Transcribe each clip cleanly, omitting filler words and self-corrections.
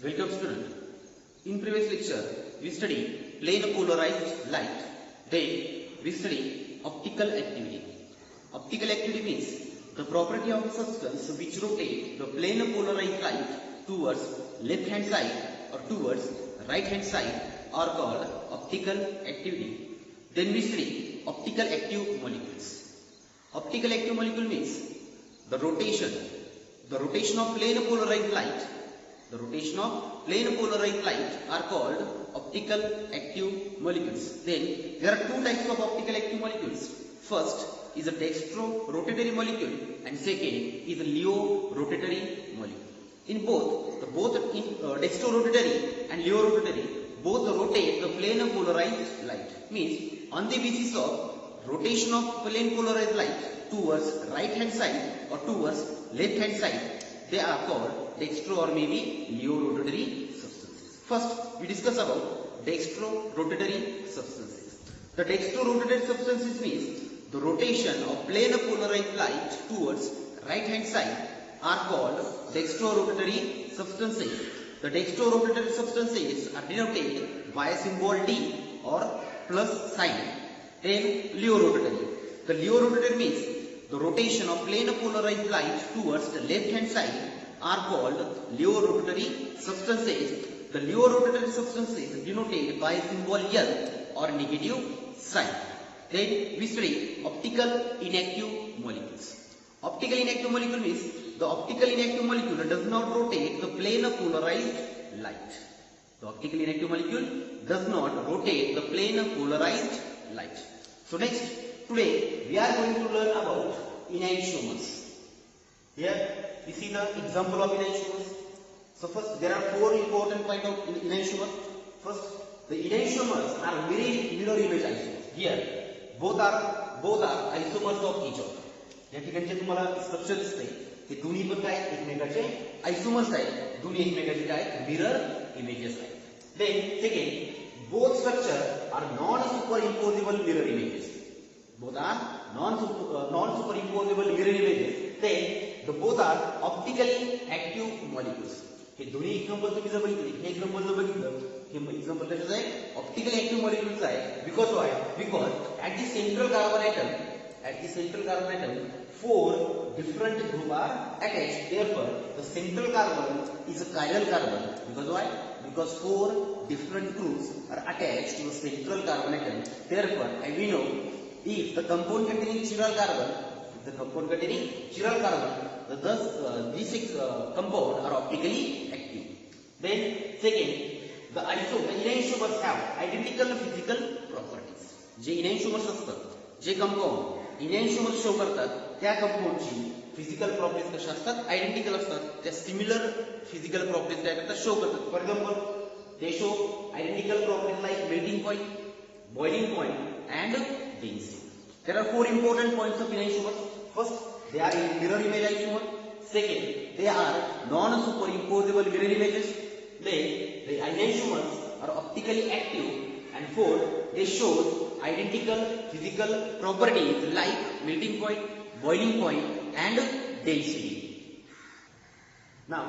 Welcome student. In previous lecture we studied plane polarized light. Then we studied optical activity. Optical activity means the property of a substance which rotate the plane polarized light towards left hand side or towards right hand side are called optical activity. Then we studied optical active molecules. Optical active molecule means the rotation of plane polarized light. The rotation of plane polarized light are called optical active molecules. Then there are two types of optical active molecules. First is a dextro-rotatory molecule and second is a leo-rotatory molecule. In both dextro-rotatory and leo-rotatory, both rotate the plane polarized light. Means on the basis of rotation of plane polarized light towards right hand side or towards left hand side, they are called dextro or maybe leo-rotatory substances. First, we discuss about dextro-rotatory substances. The dextro-rotatory substances means the rotation of plane polarized light towards right hand side are called dextro-rotatory substances. The dextro-rotatory substances are denoted by a symbol D or plus sign. Then leo-rotatory. The leo-rotatory means the rotation of plane polarized light towards the left hand side are called leo-rotatory substances. The leo-rotatory substances denoted by symbol L or negative sign. Then we study optical inactive molecules. Optical inactive molecule means the optical inactive molecule does not rotate the plane polarized light. The optical inactive molecule does not rotate the plane polarized light. So next, today we are going to learn about enantiomers. Here we see the example of enantiomers. So first, there are four important kinds of enantiomers. First, the enantiomers are mirror image isomers. Here, both are isomers of each other. या ठिकाणी जे तुम्हाला structure दिसतंय ते दोन्ही पण काय एकमेकाचे आयसोमर्स आहेत. दोन्ही एकमेकाचे काय मिरर इमेजेस आहेत. Then second, both structure are non-superimposable mirror images. Both are non-superimposable mirror images. Then the both are optically active molecules. हे दोन्ही एक्झाम्पल तुम्ही जर बघितले, हे एक्झाम्पल जर बघितलं, हे एक्झाम्पल कशाचं आहे? ऑप्टिकली ऍक्टिव्ह मॉलिक्युल्स आहे. Because Y? Because at the central carbon atom, four different group are attached. Therefore, the central carbon is a chiral carbon. Because why? Because four different groups are attached to the central carbon atom. Therefore, and we know if the compound containing chiral carbon, thus these six compounds are optically active. Then second, the enantiomers have identical physical properties. जे enantiomers असतात, जे compound enantiomers show करतात, त्या कंपाउंडची physical properties कशा असतात? Identical असतात. त्या similar physical properties काय करतात? शो करतात. For example, they show identical properties like melting point, boiling point and density. There are four important points of enantiomers. First, they are in mirror image isomer. Second, they are non-superimposable mirror images. Then, the enantiomers are optically active. And fourth, they show identical physical properties like melting point, boiling point and density. Now,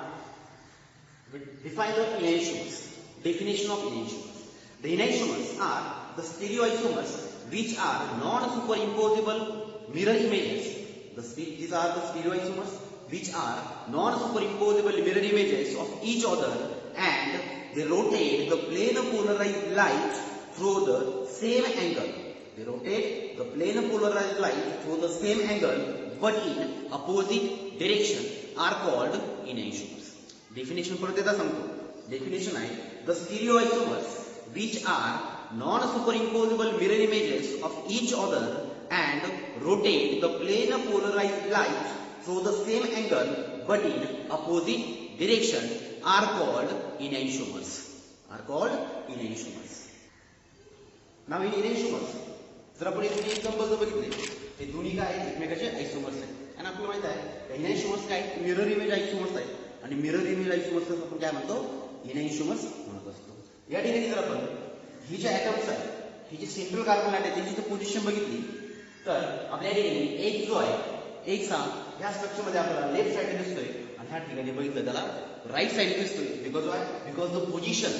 we define the enantiomers. Definition of enantiomers. The enantiomers are the stereoisomers which are non-superimposable mirror images. These are the stereoisomers which are non-superimposable mirror images of each other and they rotate the plane polarized light through the same angle. They rotate the plane polarized light through the same angle but in opposite direction are called enantiomers. Definition परत एकदा सांगतो. Definition आहे the stereoisomers which are non-superimposable mirror images of each other and rotate the plane polarized light through the same angle but in opposite direction are called enantiomers. Now in enantiomers, जर आपण इथे example जर बघितले, हे दोन्ही काय एकमेकाचे आयसोमर्स आहेत. आणि आपल्याला माहित आहे enantiomers काय मिरर इमेज आयसोमर्स आहेत आणि मिरर इमेज आयसोमर्स आपण काय म्हणतो? enantiomers म्हणत असतो. या ठिकाणी जर आपण ही जे ऍटम्स आहेत, ही जी सेंट्रल कार्बन आहे त्याची जर पोझिशन बघितली तर आपल्या ठिकाणी एक जो आहे, एक सा ह्या स्ट्रक्चर मध्ये आपल्याला लेफ्ट साइड दिसतोय आणि ह्या ठिकाणी बघितलं त्याला right side is because why? Because the position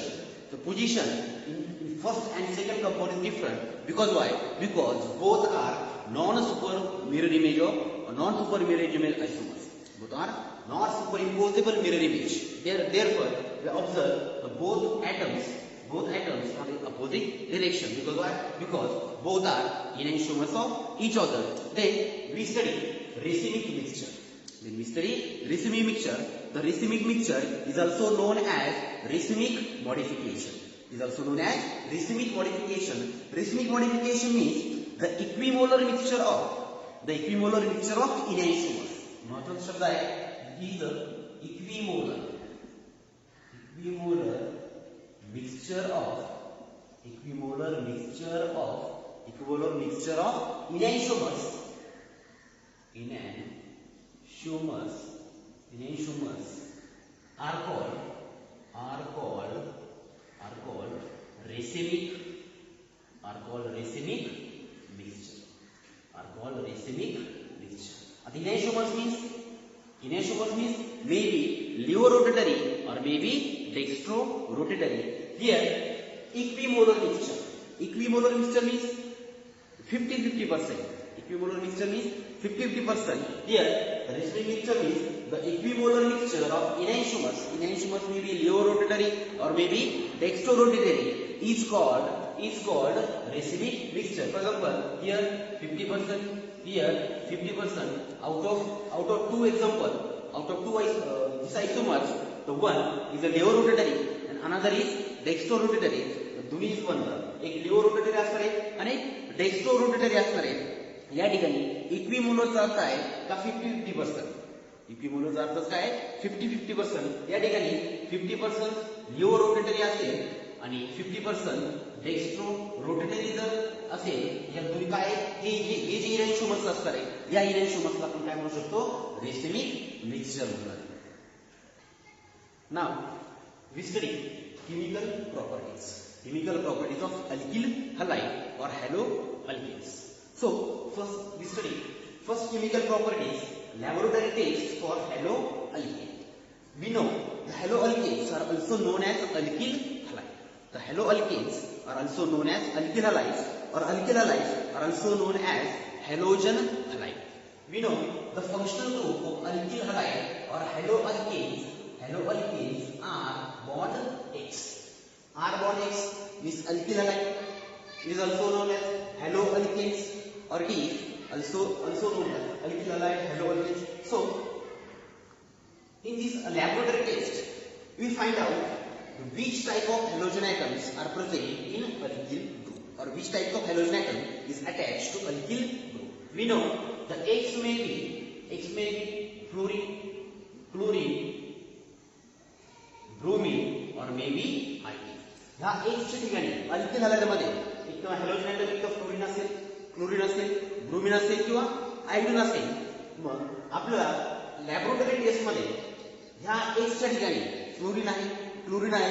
in first and second compound is different. Because why? Because both are non-super mirror image of non-super mirror image isomers. Both are not superimposable mirror image. Therefore, we observe the both atoms are in opposite direction. Because why? Because both are enantiomers of each other. Then we study racemic mixture. When we study racemic mixture, the racemic mixture is also known as racemic modification. Racemic modification means the equimolar mixture of enantiomers. महत्वाचा शब्द आहे is the equimolar mixture of enantiomers are called racemic mixture. The enantiomers means maybe levorotatory or maybe dextrorotatory. Here equimolar mixture means 50-50%. Equimolar mixture means 50-50%. Here the racemic mixture means the equimolar mixture of enantiomers may be levorotatory or maybe dextrorotatory is called racemic mixture. For example, here 50%, here 50%. Out of two isomers, the one is a levorotatory and another is dextrorotatory. दोन्ही is बनतात. एक levorotatory असणार आहे आणि एक dextrorotatory असणार आहे. या ठिकाणी इक्विमोलरचा अर्थ आहे का 50-50%. इक्विमोलरचा अर्थ काय आहे 50-50%. या ठिकाणी 50% levorotatory असेल आणि 50% dextrorotatory जर असेल, या दोन्ही काय हे जे enantiomers असणार आहे या enantiomers आपण काय म्हणू शकतो racemic mixture म्हणणार. Now we study chemical properties of alkyl halide or haloalkanes. So first we study chemical properties, laboratory tests for haloalkane. We know the haloalkanes are also known as alkyl halide. The haloalkanes are also known as alkyl halides, or alkyl halides are also known as halogen halide. We know the functional group of alkyl halide or haloalkanes are bond X. R bond X is alkyl halide. It is also known as haloalkanes, or it is also known as alkyl halide haloalkanes. So in this laboratory test, we find out which type of halogen atoms are present in alkyl group, or which type of halogen atom is attached to alkyl group. We know the X may be fluorine, bromine, or maybe iodine. ह्या X च्या ठिकाणी alkyl halide मध्ये एक halogen item एक fluorine असेल, bromine असेल किंवा iodine असेल. मग आपल्याला लॅबोरेटरी टेस्ट मध्ये ह्या X च्या ठिकाणी फ्लोरीन आहे,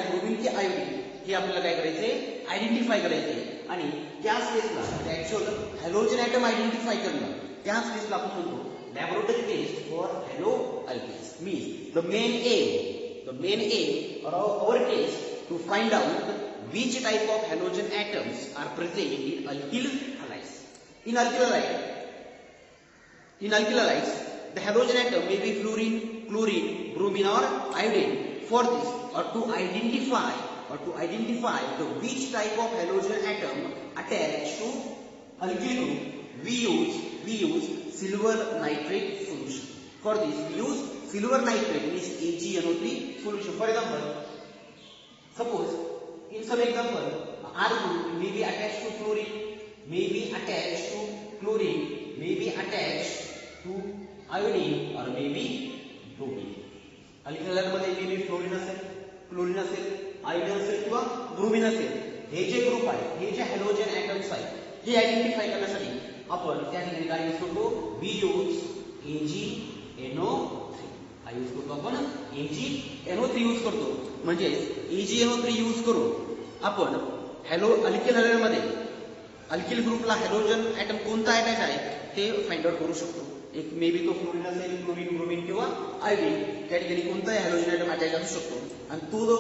ब्रोमीन की आयोडीन हे आपल्याला काय करायचंय आयडेंटिफाय करायचंय. आणि त्या स्टेजला ऍक्च्युअल हॅलोजन ॲटम आयडेंटिफाय करणं, त्या स्टेजला आपण म्हणतो laboratory test for haloalkanes. Means the main aim of our test to find out which type of halogen atoms are present in alkyl halides. In alkyl halides, the halogen atom may be fluorine, chlorine, bromine, or iodine. For this, or to identify the which type of halogen atom attached to alkyl group, we use silver nitrate solution. For this, we use silver nitrate, means AgNO3 solution. For example, suppose in some example, R group may be attached to fluorine, may be attached to chlorine, may be attached to iodine, or may be bromine. alkyl halide मध्ये may be fluorine असेल, chlorine असेल, iodine असेल किंवा bromine असेल. हे जे group आहे, हे जे हॅलोजन ॲटम्स आहेत हे आयडेंटिफाय करण्यासाठी आपण त्या ठिकाणी काय यूज करतो, we use AgNO3. यूज करतो आपण AgNO3 यूज करतो. म्हणजे AgNO3 यूज करून आपण अल्किल हालाइड मध्ये अल्किल ग्रुपला हॅलोजन ॲटम कोणता अटॅच आहे ते फाइंड आउट करू शकतो. एक मे बी तो फ्लोरीन असेल, क्लोरीन, ब्रोमीन किंवा आयोडीन, त्या ठिकाणी कोणताही हॅलोजन आयटम अटॅच असू शकतो आणि तो जो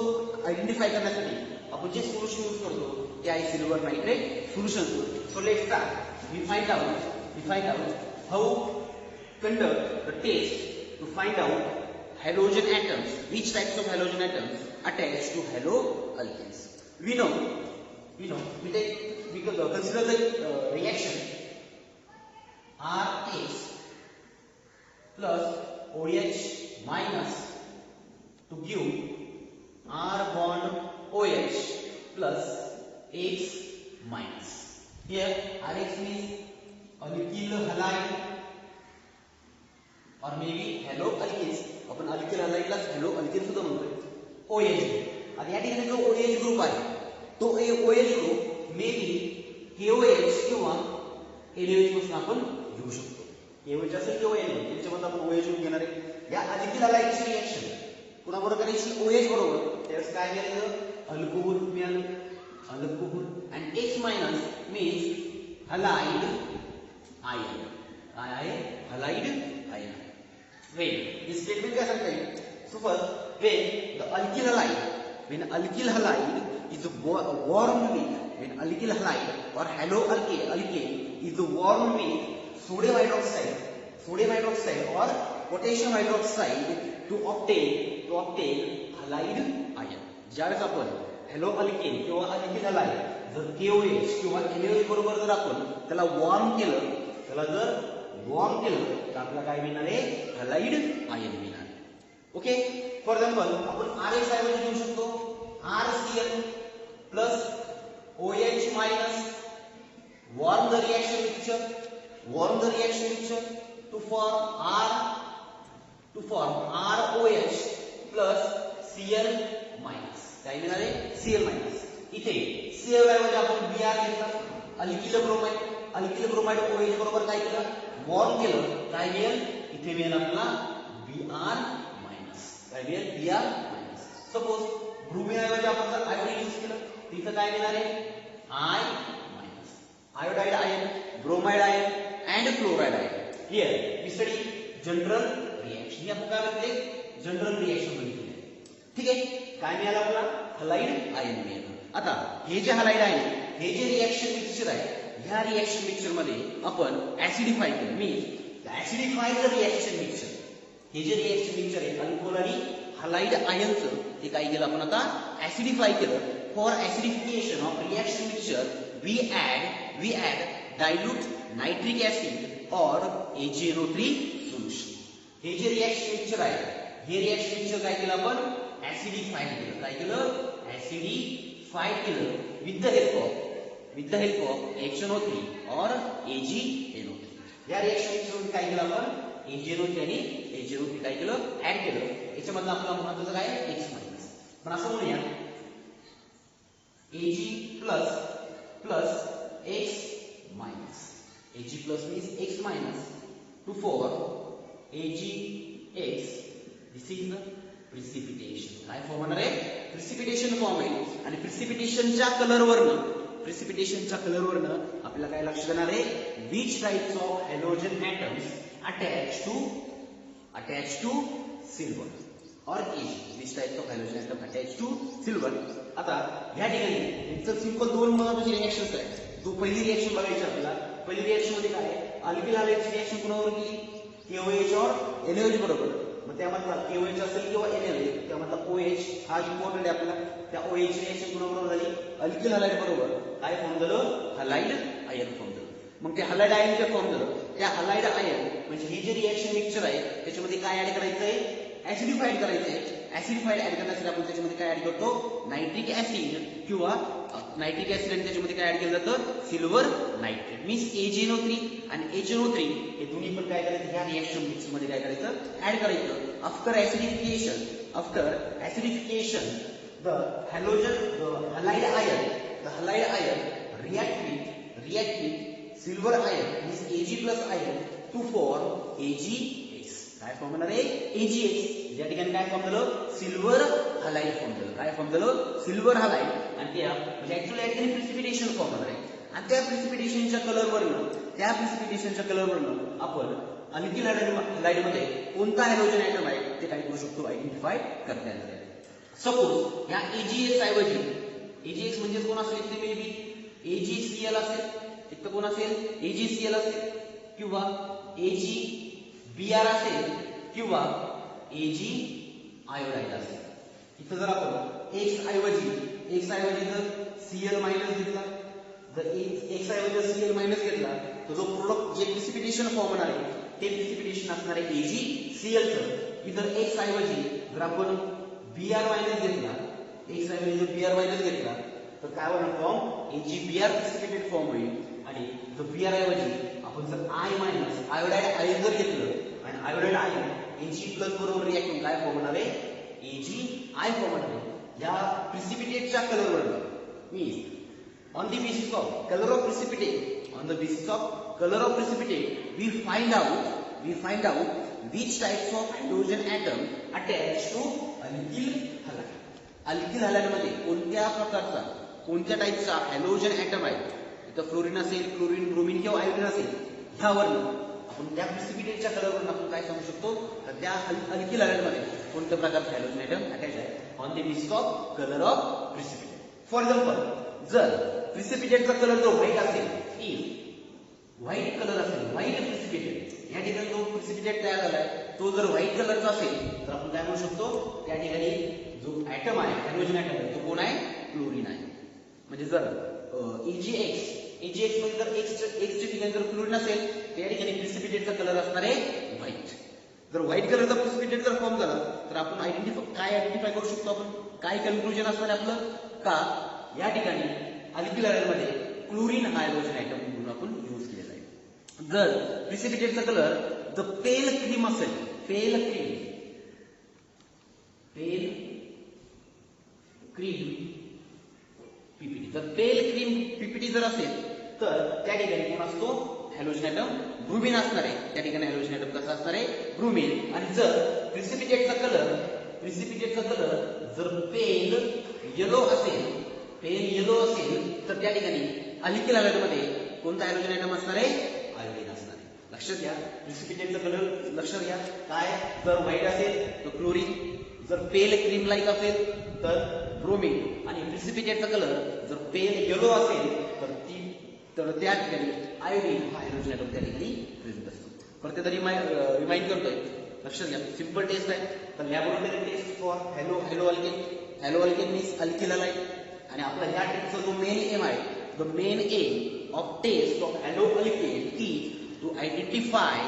आयडेंटिफाय करण्यासाठी आपण जे सोल्युशन यूज करतो ते आहे silver nitrate solution. So let's start. We find out how conduct the test to find out halogen atoms, which types of halogen atoms attach to haloalkanes. We know, we consider the reaction RH plus OH minus to give R bond OH plus X minus. Here RH means alkyl halide और may be hello alkanes. आपण alkyl हलाइडलाच hello alkane सुद्धा म्हणतोय. OH आता या ठिकाणी जो OH group आहे तो OH group may be KOH किंवा NaOH पासून आपण घेऊ शकतो. KOH असेल किंवा NaOH याच्यामध्ये आपण OH ग्रुप घेणार आहे. या अल्किल हलाइडची रिएक्शन कुणाबरोबर करायची? OH बरोबर. त्यावेळेस काय मिळालं? अल्कोहोल मिळालं. Alcohol and X minus means halide ion. काय आहे? Halide ion. When this statement क्या सकते हैं? So first, when alkyl halide is warmed with, when alkyl halide or haloalkane is warmed with sodium hydroxide or potassium hydroxide to obtain halide ion. ज्यावेळेस आपण haloalkane किंवा alkyl halide जर KOH किंवा NaOH बरोबर जर आपण त्याला वॉर्म केलं, तर आपल्याला काय मिळणार आहे? हलाइड आयन मिळणार. ओके. फॉर एक्झाम्पल आपण RH ऐवजी घेऊ शकतो RCl plus OH minus warm the reaction mixture to form ROH plus Cl minus. काय मिळणार आहे? Cl minus. इथे Cl ऐवजी आपण Br घेतला. अल्किल ब्रोमाइड OH बरोबर काय केलं? वॉर्म केलं. काय मिळेल? इथे मिळेल आपल्याला Br मायनस. काय मिळेल? Br minus. सपोज ब्रोमीन ऐवजी आपण जर आयोडीन यूज केलं तिथं काय मिळणार आहे? I minus. Iodide ion, bromide ion and chloride ion. Here we study general reaction. ही आपण काय म्हणते? जनरल रिएक्शन बघितली. ठीक आहे. काय मिळालं आपल्याला? हलाइड आयन मिळालं. आता हे जे हलाइड आयन, हे जे रिएक्शन मिक्सचर आहे, ह्या रिएक्शन मिक्सचर मध्ये आपण ऍसिडिफाय केलं. Means acidify the reaction mixture. हे जे रिएक्शन मिक्सचर आहे अल्कोहोल आणि हलाइड आयनचं, ते काय केलं आपण आता? ऍसिडिफाय केलं. For acidification of reaction mixture we add dilute nitric acid और AgNO3 सोल्युशन. हे जे रिएक्शन मिक्सचर आहे, हे रिएक्शन मिक्सचर काय केलं आपण? ऍसिडिफाय केलं. काय केलं? ऍसिडिफाय केलं with the help of HNO3 और AgNO3. या रिएक्शन मिक्सचर काय केलं आपण? AgNO3 आणि AgNO3 काय केलं? ऍड केलं. याच्यामधलं आपल्याला महत्त्वाचं काय? X minus. पण असं म्हणूया Ag plus X minus. Ag plus means X minus two for AgX. This is the precipitation. काय फॉर्म होणार आहे? प्रिसिपिटेशन फॉर्म आहे. आणि प्रिसिपिटेशनच्या कलरवरनं आपल्याला काय लक्ष देणार आहे? Which types of halogen atoms attach to silver or Ag. Which types of halogen atom attach to silver. आता ह्या ठिकाणी इथं सिंपल दोन महत्त्वाचे रिएक्शन्स आहेत. जो पहिली रिएक्शन बघायची आपल्याला. पहिली रिएक्शन मध्ये काय आहे? अल्किल हलाइडची रिएक्शन कोणावर केली? KOH और NaOH बरोबर. मग त्यामधला KOH असेल किंवा NaOH, त्यामधला OH हा इम्पॉर्टंट आहे आपल्याला. त्या OH ची रिएक्शन कोणाबरोबर झाली? अल्किल हलाइड बरोबर. काय फॉर्म झालं? हलाइड आयन फॉर्म झालं. मग ते हलाइड आयन जे फॉर्म झालं, त्या हलाइड आयन म्हणजे हे जे रिएक्शन मिक्सचर आहे त्याच्यामध्ये काय ऍड करायचं आहे? ऍसिडिफाईड करायचं आहे. ऍसिडिफाईड ऍड करण्यासाठी आपण त्याच्यामध्ये काय ऍड करतो? नायट्रिक ऍसिड किंवा नायट्रिक ऍसिड आणि त्याच्यामध्ये काय ऍड केलं जातं? Silver nitrate. मीन्स AgNO3 आणि HNO3 हे दोन्ही पण काय करायचं? ह्या रिएक्शन मिक्स मध्ये काय करायचं? ऍड करायचं. After acidification the halide ion react with silver ion means Ag plus ion to form AgX. काय फॉर्म होणार आहे? AgX. या ठिकाणी काय फॉर्म झालं? सिल्वर हलाइड फॉर्म झालं. काय फॉर्म झालं? Silver halide. आणि त्या म्हणजे ऍक्च्युअली या ठिकाणी प्रिसिपिटेशन फॉर्म होणार आहे. आणि त्या प्रिसिपिटेशनच्या कलरवरनं आपण अल्किल हॅलाइड मध्ये कोणता हॅलोजन ऍटम आहे ते काय करू शकतो आयडेंटिफाय करता येणार आहे. सपोज या AgX ऐवजी AgX म्हणजे कोण असेल इथे मे बी AgCl असेल, इथं कोण असेल AgCl असेल किंवा AgBr असेल किंवा Ag आयोडाईड असेल. इथं जर आपण X ऐवजी जर Cl मायनस घेतला, जर X ऐवजी Cl मायनस घेतला तर जो प्रोडक्ट जे प्रिसिपिटेशन फॉर्म होणार आहे ते प्रिसिपिटेशन असणार आहे AgCl चं. इतर X ऐवजी जर आपण Br मायनस घेतला, X ऐवजी जर Br मायनस घेतला तर काय होणार फॉर्म AgBr प्रिसिपिटेट फॉर्म होईल. आणि जर Br ऐवजी आपण जर I मायनस आयोडाईड आयन जर घेतलं आणि आयोडाईड आयन Ag प्लस बरोबर रिएक्ट होऊन काय फॉर्म होणार आहे AgI फॉर्म होणार आहे. या प्रिसिपिटेटच्या कलरवर means on the basis of color of precipitate we find out which types of hydrogen atom attached to alkyl halide. Alkyl halide मध्ये कोणत्या प्रकारचा कोणत्या टाईपचा हॅलोजन ऍटम आहे, इथं फ्लोरीन असेल, क्लोरीन, ब्रोमीन किंवा आयोडीन असेल, ह्यावरनं आपण त्या प्रिसिपिटेटच्या कलरवरून आपण काय सांगू शकतो तर त्या अल्किल हॅलाइड मध्ये कोणत्या प्रकारचा हॅलोजन ऍटम अटॅच आहे on the basis of colour of precipitate. For example जर प्रिसिपिटेटचा कलर जो व्हाईट असेल, व्हाईट कलर असेल, व्हाईट प्रिसिपिटेट, या ठिकाणी जो प्रिसिपिटेट तयार झालाय तो जर व्हाईट कलरचा असेल तर आपण काय म्हणू शकतो त्या ठिकाणी जो ऍटम आहे हॅलोजन ऍटम आहे तो कोण आहे क्लोरीन आहे. म्हणजे जर AgX मध्ये जर X च्या ठिकाणी जर क्लोरीन असेल तर या ठिकाणी प्रिसिपिटेटचा कलर असणार आहे व्हाईट. जर व्हाईट कलरचा प्रिसिपिटेट जर फॉर्म झाला तर आपण आयडेंटिफाय करू शकतो, आपण काय कन्क्लुजन असणार आहे आपलं का या ठिकाणी अल्किल हॅलाइड मध्ये क्लोरीन हा हॅलोजन ऍटम म्हणून आपण यूज केलेला आहे. जर प्रिसिपिटेटचा कलर जर पेल क्रीम असेल, पेल क्रीम पीपीटी, जर पेल क्रीम पीपीटी जर असेल तर त्या ठिकाणी कोण असतो हॅलोजन ऍटम ब्रुमिन असणार आहे. त्या ठिकाणी हॅलोजन ऍटम कसा असणार आहे ब्रुमिन. आणि जर प्रिसिपिटेटचा कलर जर पेल येलो असेल तर त्या ठिकाणी अल्किल हॅलाइड मध्ये कोणता हॅलोजन ऍटम असणार आहे आयोडीन असणार आहे. लक्षात घ्या प्रिसिपिटेटचा कलर लक्षात घ्या काय, जर व्हाईट असेल तर क्लोरीन, जर पेल क्रीम लाईक असेल तर ब्रोमीन आणि प्रिसिपिटेटचा कलर जर पेल येलो असेल तर त्या ठिकाणी आयोडीन हा हॅलोजन ऍटम त्या ठिकाणी प्रेझेंट असतो. परत रिमाइंड करतोय, लक्षात घ्या सिंपल टेस्ट आहे. तर laboratory test for halo alkane means alkyl halide. आणि आपला ह्या टेस्टचा जो मेन एम आहे, the main aim of test of halo alkane is to identify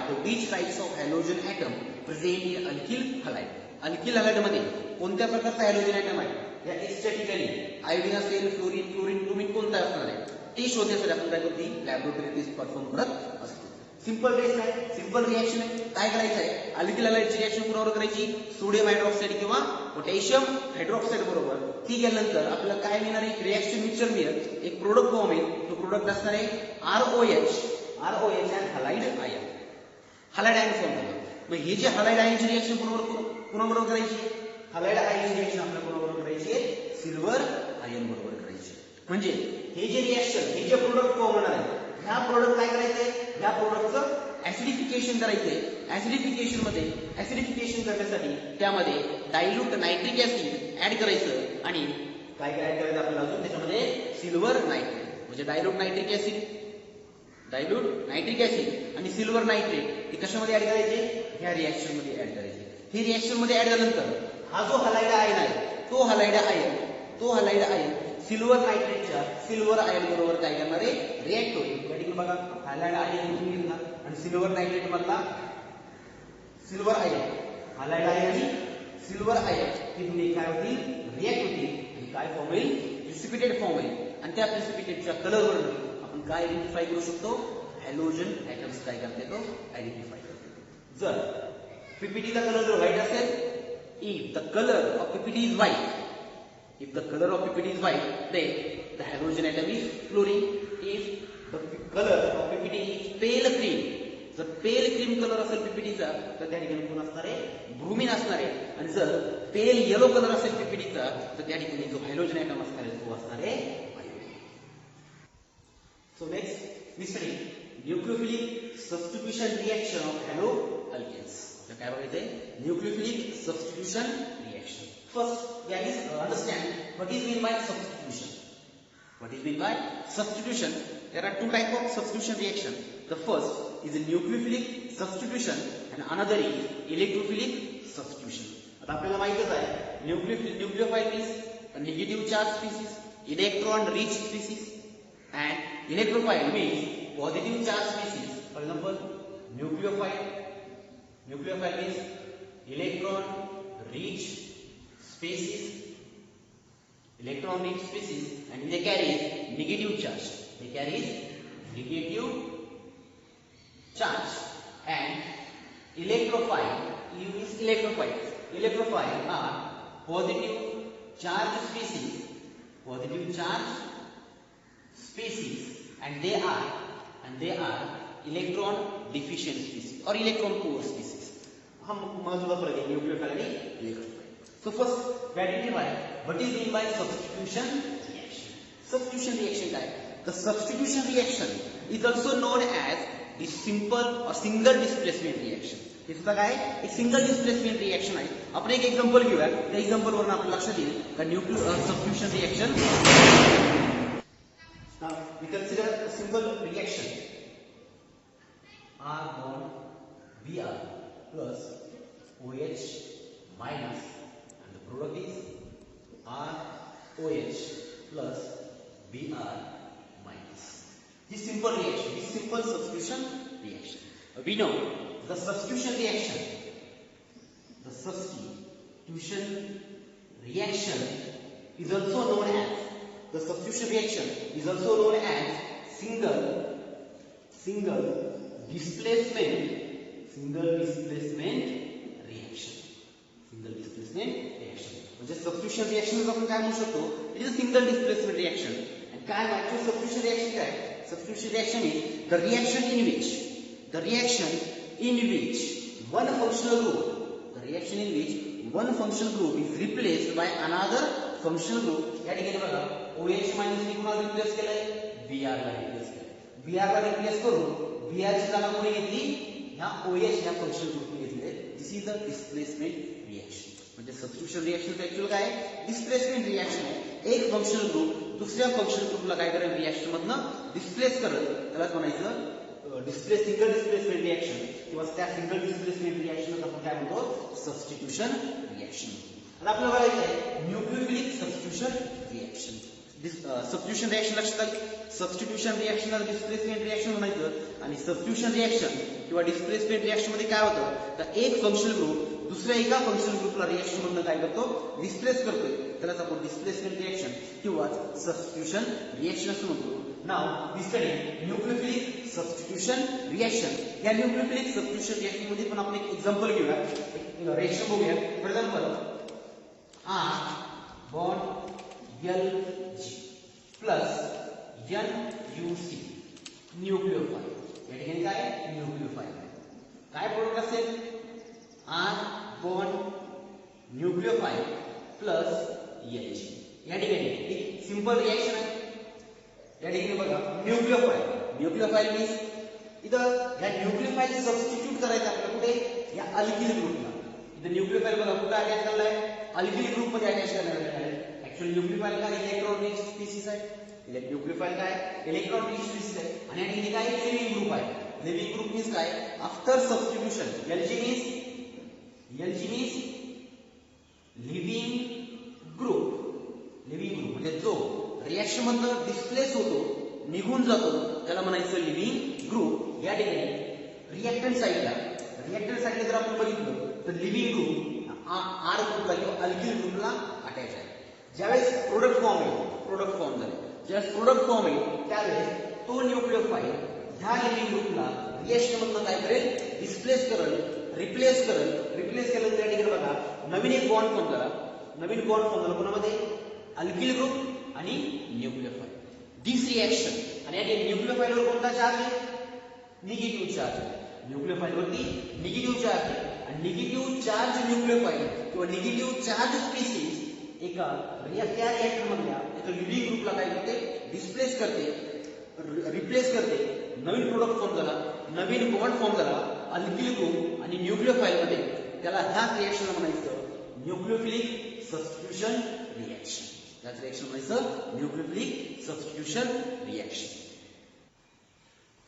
the which types of halogen atom present in alkyl halide. Alkyl halide मध्ये कोणत्या प्रकारचा halogen atom आहे, या एक्सच्या ठिकाणी आयोडीन असेल, क्लोरीन, ब्रोमीन कोणता असणार आहे ते शोधण्यासाठी आपण काय करतो लॅबोरेटरी टेस्ट परफॉर्म करत असतो. सिंपल टेस्ट आहे, सिंपल रिएक्शन आहे. काय करायचं आहे अल्किल हॅलाइडची रिएक्शन कोणावर करायची, सोडियम हायड्रॉक्साईड किंवा पोटॅशियम हायड्रॉक्साईड बरोबर. ती केल्यानंतर आपल्याला काय मिळणार आहे रिएक्शन मिक्सचर मिळेल, एक प्रोडक्ट फॉर्म होईल. तो प्रोडक्ट असणार आहे ROH and halide ion form होईल. मग हे जे हॅलाइड आयनची रिएक्शन कोणाबरोबर करायची, हॅलाइड आयनची रिएक्शन आपल्या कोणाबरोबर करायची सिल्वर आयन बरोबर करायची. म्हणजे हे जे रिएक्शन हे जे प्रोडक्ट फॉर्म होणार आहे ह्या प्रोडक्ट काय करायचंय, ह्या प्रोडक्टचं ऍसिडिफिकेशन करायचंय. ऍसिडिफिकेशन करण्यासाठी त्यामध्ये डायल्यूट नायट्रिक ऍसिड ऍड करायचं आणि काय ऍड करायचं आपल्याला अजून त्याच्यामध्ये सिल्वर नायट्रेट. म्हणजे डायल्यूट नायट्रिक ऍसिड आणि सिल्वर नायट्रेट हे कशामध्ये ऍड करायचे, ह्या रिएक्शन मध्ये ऍड करायचे. ही रिएक्शन मध्ये ऍड झाल्यानंतर हा जो हॅलाइड आयन आहे तो हॅलाइड आयन सिल्वर नायट्रेटच्या सिल्वर आयन बरोबर काय करणार आहे रिएक्ट होईल. या ठिकाणी बघा हॅलाइड आयन घेतला आणि सिल्वर नायट्रेट मधला सिल्वर आयन, हॅलाइड आयन आणि सिल्वर आयन हे दोन्ही काय होतील रिएक्ट होतील आणि काय फॉर्म होईल प्रिसिपिटेट फॉर्म होईल. आणि त्या प्रिसिपिटेटच्या कलरवर आपण काय आयडेंटिफाय करू शकतो हॅलोजन ऍटम्स काय करते तो आयडेंटिफाय करतो. जर पीपीटीचा कलर जर व्हाईट असेल, if the color of PPT is white, then the halogen atom is fluorine. If the color of PPT is pale cream, जर पेल क्रीम कलर असेल पीपीटीचा तर त्या ठिकाणी कोण असणार आहे ब्रुमिन असणार आहे. आणि जर पेल येलो कलर असेल पीपीटीचा तर त्या ठिकाणी जो हायड्रोजन ऍटम असणार आहे तो असणार आहे iodine. So next we study nucleophilic substitution reaction of halo alkanes. काय बघायचंय? Nucleophilic substitution reaction. First, we understand what is meant by substitution. What is meant by substitution? There are two types of substitution reaction. The first is a nucleophilic substitution and another is electrophilic substitution. आता आपल्याला माहितच आहे nucleophile means a negative charge species, electron rich species, and electrophile means positive charge species. For example, nucleophile means electron rich species, and they carry negative charge. They carry negative charge. And electrophile is electrophile are positive charge species, and they are electron deficient species or electron poor species. हम महत्वाचा फरक आहे nucleophile आणि electrophile. So first, we identify what is meant by substitution reaction. Substitution reaction काय? The substitution reaction is also known as the simple or single displacement reaction. हे सुद्धा काय? एक single displacement reaction आहे. आपण एक एक्झाम्पल घेऊया. त्या एक्झाम्पल वरून आपल्याला लक्षात येईल का substitution reaction. Now we consider a simple reaction. R bond Br plus OH minus. The product is ROH plus Br minus. This simple reaction, this simple substitution reaction. We know the substitution reaction is also known as single displacement reaction. म्हणजे substitution reaction आपण काय म्हणू शकतो? It is a single displacement reaction. आणि काय actually substitution reaction काय? Substitution reaction is the reaction in which one functional group is replaced by another functional group. या ठिकाणी बघा OH मायनस ने कोणाला रिप्लेस केलंय? Br ला रिप्लेस केलंय. Br ला रिप्लेस करून Br ची जागा कोणी घेतली? ह्या OH ह्या फंक्शनल ग्रुपने घेतली. दिस इज द डिस्प्लेसमेंट रिएक्शन. म्हणजे सबस्टिट्यूशन रिएक्शन ऍक्च्युअल काय आहे? डिस्प्लेसमेंट रिएक्शन आहे. एक फंक्शनल ग्रुप दुसऱ्या फंक्शनल ग्रुपला काय करेल? रिएक्शन मधनं डिस्प्लेस करेल. त्यालाच म्हणायचं सिंगल डिस्प्लेसमेंट रिएक्शन किंवा त्या सिंगल डिस्प्लेसमेंट रिएक्शन आपण काय म्हणतो? Substitution reaction. आता आपल्याला बघायचं आहे nucleophilic substitution reaction. Substitution reaction लक्षात आली. सबस्टिट्यूशन रिएक्शनला डिस्प्लेसमेंट रिएक्शन म्हणायचं. आणि सबस्टिट्यूशन रिएक्शन किंवा डिस्प्लेसमेंट रिएक्शन मध्ये काय होतं? तर एक फंक्शनल ग्रुप दुसऱ्या एका फंक्शनल ग्रुपला रिएक्शन मधनं काय करतो? डिस्प्लेस करतोय. त्यालाच आपण डिस्प्लेसमेंट रिएक्शन किंवा सबस्टिट्यूशन रिएक्शन असं म्हणतो. Now we study nucleophilic substitution reaction. या nucleophilic substitution reaction मध्ये पण आपण एक एक्झाम्पल घेऊया. एक रिएक्शन बघूया. For example R bond Lg plus NuC nucleophile. या ठिकाणी काय? न्यूक्लियोफाइल. काय प्रोडक्ट असेल? R bond nucleophile plus Lg. या ठिकाणी एक सिंपल रिएक्शन आहे. या ठिकाणी बघा न्यूक्लियोफाइल मीन्स इथं या न्यूक्लियोफाइल सबस्टिट्यूट करायचं आपल्याला कुठे? या अल्किल ग्रुपला. इथं न्यूक्लियोफाइल बघा कुठे अटॅच करलाय? अल्किल ग्रुप मध्ये अटॅच करण्यात आलाय. ऍक्च्युअली न्यूक्लियोफाइल काय? इलेक्ट्रॉन रिच स्पीसीज आहे. न्यूक्लियोफाइल काय? इलेक्ट्रॉन रिच स्पीसीज आहे. आणि या ठिकाणी काय? लिव्हिंग ग्रुप आहे. लिव्हिंग ग्रुप मीन्स काय? After substitution Lg means living group म्हणजे जो रिएक्शन मधनं डिस्प्लेस होतो, निघून जातो, त्याला म्हणायचं लिव्हिंग ग्रुप. या ठिकाणी रिएक्टंट साइडला जर आपण बघितलं तर लिव्हिंग ग्रुप आर ग्रुपला किंवा अल्किल ग्रुपला अटॅच आहे. ज्यावेळेस प्रोडक्ट फॉर्म झाले त्यावेळेस तो न्यूक्लियोफाइल ह्या लिव्हिंग ग्रुपला रिएक्शन मधनं काय करेल? डिस्प्लेस करेल, रिप्लेस केलं. त्या ठिकाणी बघा नवीन एक बॉन्ड फॉर्म झाला कोणामध्ये? अल्किल ग्रुप आणि न्यूक्लियोफाइल. दिस रिएक्शन आणि या न्यूक्लियोफाइल वर कोणता चार्ज आहे? निगेटिव्ह चार्ज आहे. न्यूक्लियोफाइल वरती निगेटिव्ह चार्ज आहे. आणि निगेटिव्ह चार्ज न्यूक्लियोफाइल किंवा निगेटिव्ह चार्ज स्पीसीज एका त्या रिएक्टर मधल्या एका लिव्हिंग ग्रुपला काय करते? डिस्प्लेस करते, रिप्लेस करते. नवीन प्रोडक्ट फॉर्म झाला. नवीन बॉन्ड फॉर्म झाला अल्किल ग्रुप आणि न्यूक्लियोफाइल मध्ये, त्याला ह्या रिएक्शनला म्हणायचं न्यूक्लियोफिलिक सबस्टिट्यूशन रिएक्शन. त्याच रिएक्शन म्हणायचं न्यूक्लियोफिलिक सबस्टिट्यूशन रिएक्शन.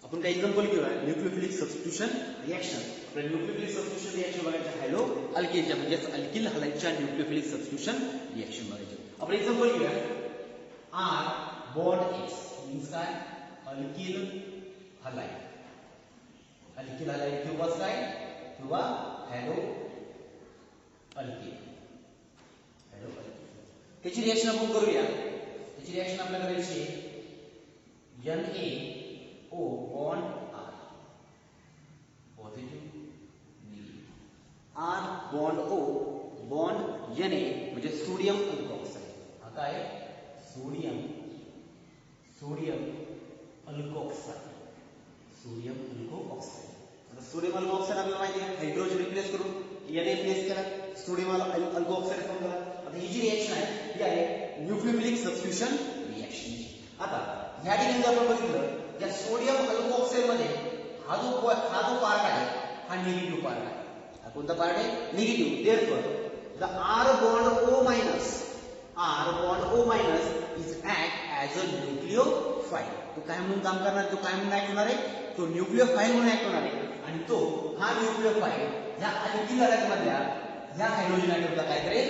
आपण काही एक्झाम्पल घेऊया न्यूक्लियोफिलिक सबस्टिट्यूशन रिएक्शन. आपल्याला न्यूक्लियोफिलिक सबस्टिट्यूशन रिएक्शन बघायचं हॅलो अल्केनच्या म्हणजे अल्किल हलाइडच्या न्यूक्लियोफिलिक सबस्टिट्यूशन रिएक्शन बघायचं. आपण एक्झाम्पल घेऊया आर बॉन्ड एक्स मीन्स काय अल्किल हलाइड. अल्किल हलाइड किंवा काय किंवा हॅलो अल्किल. हॅलो अल्किल त्याची रिएक्शन आपण करूया. त्याची रिएक्शन आपल्याला करायची NaO bond R positive negative R bond O bond Na म्हणजे सोडियम अल्कोऑक्साइड. हा काय सोडियम अल्कोऑक्साइड. सोडियम अल्कोऑक्साइड. आता सोडियम अल्कोऑक्साइड आपल्याला माहिती आहे हायड्रोजन रिप्लेस करून Na प्लेस केला सोडियम अल्कोऑक्साइड फॉर्म झाला. आता ही जी रिएक्शन आहे ही आहे न्यूक्लियोफिलिक सबस्टिट्यूशन रिएक्शन. आता या ठिकाणी जर आपण बघितलं या सोडियम अल्कोऑक्साइड मध्ये हा जो पार्ट आहे हा निगेटिव्ह पार्ट आहे. हा कोणता पार्ट आहे negative. Therefore the R bond O minus is act as a nucleophile. तो काय म्हणून काम करणार, तो काय म्हणून ऍक्ट होणार आहे, तो न्यूक्लियोफाइल म्हणून ऍक्ट होणार आहे. आणि तो हा न्यूक्लियोफाइल या अल्किल हलाइड मधल्या या हायड्रोजन ऍटमला काय करेल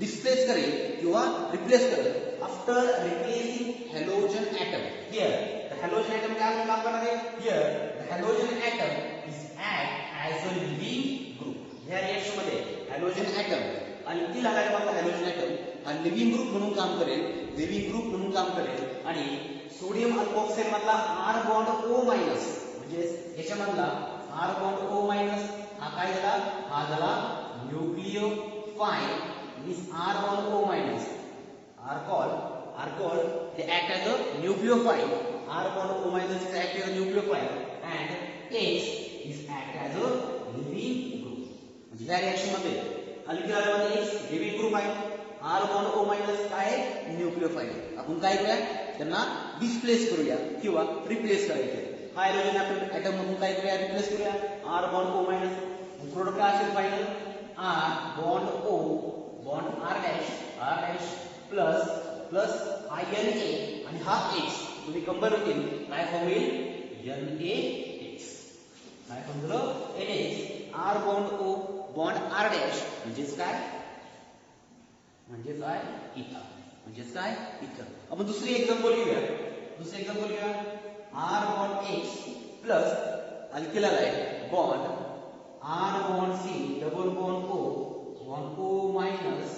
डिस्प्लेस करेल किंवा रिप्लेस करेल. After replacing halogen atom here the halogen atom काय म्हणून काम करणार आहे here the halogen atom is act as a living group. या रिएक्शन मध्ये हॅलोजन ऍटम अल्किल हलाइड मधला हॅलोजन ऍटम हा लिव्हिंग ग्रुप म्हणून काम करेल आणि सोडियम अल्कोऑक्साइड मधला R बॉन्ड O मायनस म्हणजे याच्यामधला R बॉन्ड O मायनस हा काय झाला, हा झाला nucleophile means R bond O minus are called they act as a nucleophile. R bond O minus is act as a nucleophile and H is act as a living group. म्हणजे या reaction मध्ये alkyl मध्ये H living group आहे, R bond O minus काय nucleophile. आपण काय करूया त्यांना डिस्प्लेस करूया किंवा रिप्लेस करायचे. हायड्रोजन ऍटम मधून काय करूया रिप्लेस करूया R bond O minus. Product काय असेल final R bond O bond R dash plus INA आणि हा H तुम्ही कंबाईन होतील काय फॉर्म होईल NaH. काय फॉर्म झालं NaH. R bond O bond R dash म्हणजेच काय इथर. आपण दुसरी एक्झाम्पल घेऊया. R bond H plus alkyl halide bond R bond C double bond O bond O minus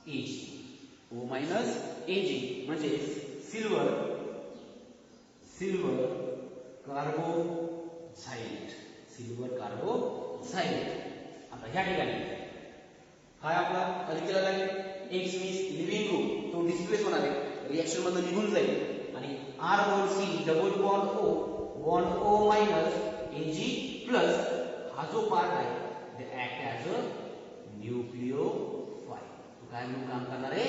Ag म्हणजे सिल्वर कार्बोझाइड. आता ह्या ठिकाणी काय आपला alkyl halide X means living group तो डिस्प्लेस होणार आहे रिएक्शन मधून निघून जाईल आणि R bond C double bond O bond O minus Ag plus हा जो पार्ट आहे ते ऍक्ट ऍज अ न्यूक्लियोफाइल. काय म्हणून काम करणार आहे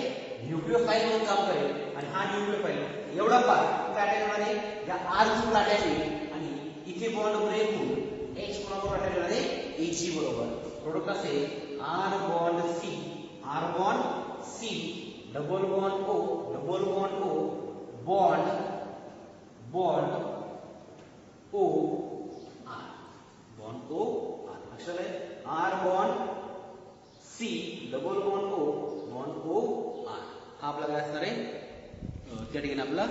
न्यूक्लियोफाइल म्हणून काम करेल आणि हा न्यूक्लियोफाइल एवढा पार्ट काय अटॅच होणार आहे या R ग्रुपला अटॅच होईल आणि इथे बॉन्ड ब्रेक होऊन H कोणाबरोबर अटॅच होणार आहे Ag बरोबर. प्रोडक्ट असेल R bond C double bond O bond O R लक्षात आहे R bond C double bond O bond O R. हा आपला काय असणार आहे त्या ठिकाणी आपला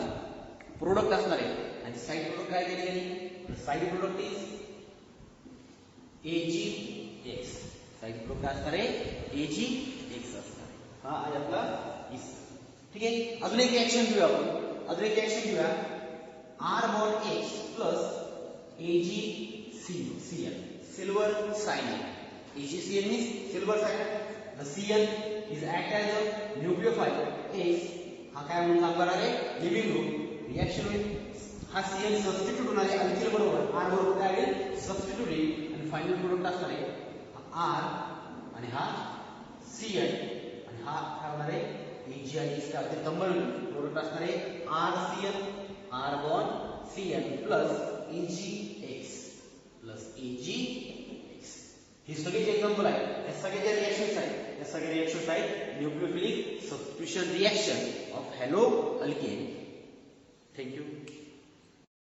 प्रोडक्ट असणार आहे आणि साइड प्रोडक्ट काय त्या ठिकाणी side product is AgX. Side product काय असणार आहे AgX असणार आहे. हा आहे आपला इस. ठीक आहे. अजून एक रिएक्शन घेऊया R bond H plus AgCl silver cyanide. AgCl means silver cyanide. The Cl is act as a nucleophile. H हा काय म्हणून काम करणार आहे लिव्हिंग ग्रुप. रिएक्शन होईल हा Cl सबस्टिट्यूट होणार आहे अल्किल बरोबर R बरोबर काय होईल सबस्टिट्यूट होईल आणि फायनल प्रोडक्ट असणार आहे R आणि हा Cl आणि हा काय होणार आहे Ag आणि H का ते कंबाईन प्रोडक्ट असणार आहे RCl R bond Cl plus AgX plus AgX. हे सगळे जे एक्झाम्पल आहे या सगळ्या ज्या रिएक्शन्स आहेत या सगळ्या रिएक्शन्स आहेत nucleophilic substitution reaction of halo alkane. Thank you.